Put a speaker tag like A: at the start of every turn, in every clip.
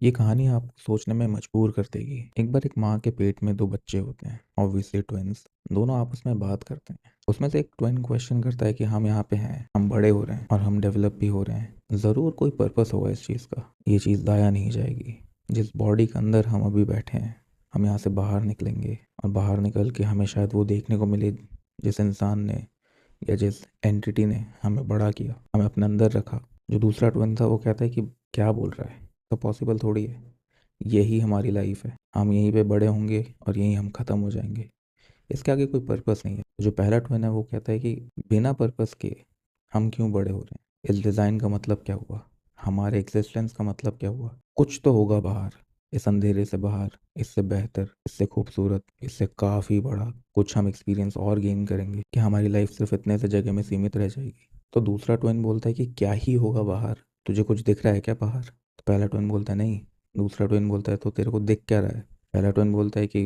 A: ये कहानी आपको सोचने में मजबूर कर देगी। एक बार एक माँ के पेट में दो बच्चे होते हैं, ऑब्वियसली ट्विन्स। दोनों आपस में बात करते हैं। उसमें से एक ट्विन क्वेश्चन करता है कि हम यहाँ पे हैं, हम बड़े हो रहे हैं और हम डेवलप भी हो रहे हैं। ज़रूर कोई पर्पस होगा इस चीज़ का। ये चीज़ दाया नहीं जाएगी। जिस बॉडी के अंदर हम अभी बैठे हैं, हम यहाँ से बाहर निकलेंगे और बाहर निकल के हमें शायद वो देखने को मिले जिस इंसान ने या जिस एंटिटी ने हमें बड़ा किया, हमें अपने अंदर रखा। जो दूसरा ट्विन था वो कहता है कि क्या बोल रहा है, तो पॉसिबल थोड़ी है। यही हमारी लाइफ है, हम यहीं पे बड़े होंगे और यहीं हम ख़त्म हो जाएंगे। इसके आगे कोई पर्पस नहीं है। जो पहला ट्विन है वो कहता है कि बिना पर्पस के हम क्यों बड़े हो रहे हैं, इस डिज़ाइन का मतलब क्या हुआ, हमारे एग्जिस्टेंस का मतलब क्या हुआ। कुछ तो होगा बाहर, इस अंधेरे से बाहर, इससे बेहतर, इससे खूबसूरत, इससे काफ़ी बड़ा कुछ हम एक्सपीरियंस और गेन करेंगे कि हमारी लाइफ सिर्फ इतने से जगह में सीमित रह जाएगी। तो दूसरा ट्विन बोलता है कि क्या ही होगा बाहर, तुझे कुछ दिख रहा है क्या बाहर। तो पहला ट्विन बोलता है नहीं। दूसरा ट्विन बोलता है तो तेरे को दिख क्या रहा है। पहला ट्विन बोलता है कि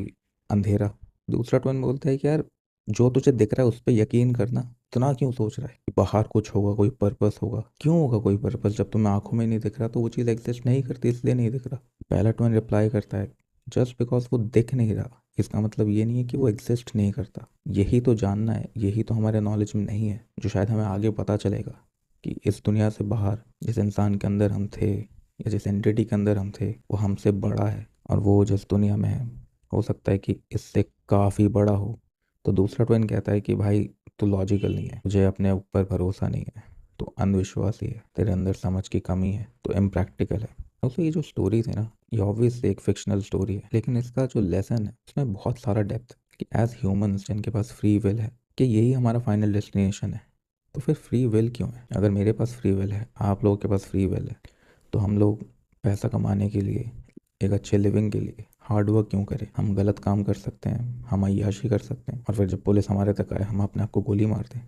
A: अंधेरा। दूसरा ट्विन बोलता है कि यार, जो तुझे दिख रहा है उस पर यकीन करना, इतना क्यों सोच रहा है कि बाहर कुछ होगा, कोई पर्पस होगा। क्यों होगा कोई पर्पस, जब तुम्हें आंखों में नहीं दिख रहा तो वो चीज़ एग्जिस्ट नहीं करती, इसलिए नहीं दिख रहा। पहला ट्विन रिप्लाई करता है, जस्ट बिकॉज वो दिख नहीं रहा इसका मतलब ये नहीं है कि वो एग्जिस्ट नहीं करता। यही तो जानना है, यही तो हमारे नॉलेज में नहीं है, जो शायद हमें आगे पता चलेगा कि इस दुनिया से बाहर जिस इंसान के अंदर हम थे या जिस एंटिटी के अंदर हम थे वो हमसे बड़ा है, और वो जिस दुनिया में है हो सकता है कि इससे काफ़ी बड़ा हो। तो दूसरा ट्विन कहता है कि भाई, तू लॉजिकल नहीं है, तुझे अपने ऊपर भरोसा नहीं है, तो अंधविश्वासी है, तेरे अंदर समझ की कमी है, तो इम्प्रैक्टिकल है। दोस्तों, ये जो स्टोरी थी ना, ये ऑब्वियसली एक फिक्शनल स्टोरी है, लेकिन इसका जो लेसन है उसमें बहुत सारा डेप्थ कि एज ह्यूमंस जिनके पास फ्री विल है, कि यही हमारा फाइनल डेस्टिनेशन है। तो फिर फ्री विल क्यों है? अगर मेरे पास फ्री विल है, आप लोगों के पास फ्री विल है, तो हम लोग पैसा कमाने के लिए, एक अच्छे लिविंग के लिए हार्ड वर्क क्यों करें? हम गलत काम कर सकते हैं, हम अय्याशी कर सकते हैं, और फिर जब पुलिस हमारे तक आए हम अपने आप को गोली मार दें,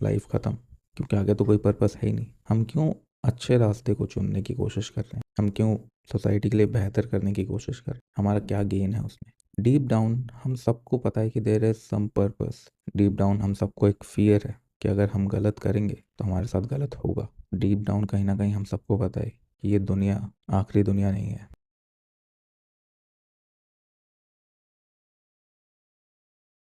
A: लाइफ ख़त्म। क्योंकि आगे तो कोई पर्पस है ही नहीं। हम क्यों अच्छे रास्ते को चुनने की कोशिश कर रहे हैं? हम क्यों सोसाइटी के लिए बेहतर करने की कोशिश कर रहे हैं? हमारा क्या गेन है उसमें? डीप डाउन हम सबको पता है कि there is some purpose. Deep down हम सबको एक फियर है कि अगर हम गलत करेंगे तो हमारे साथ गलत होगा। डीप डाउन कहीं ना कहीं हम सबको पता है कि ये दुनिया आखिरी दुनिया नहीं है।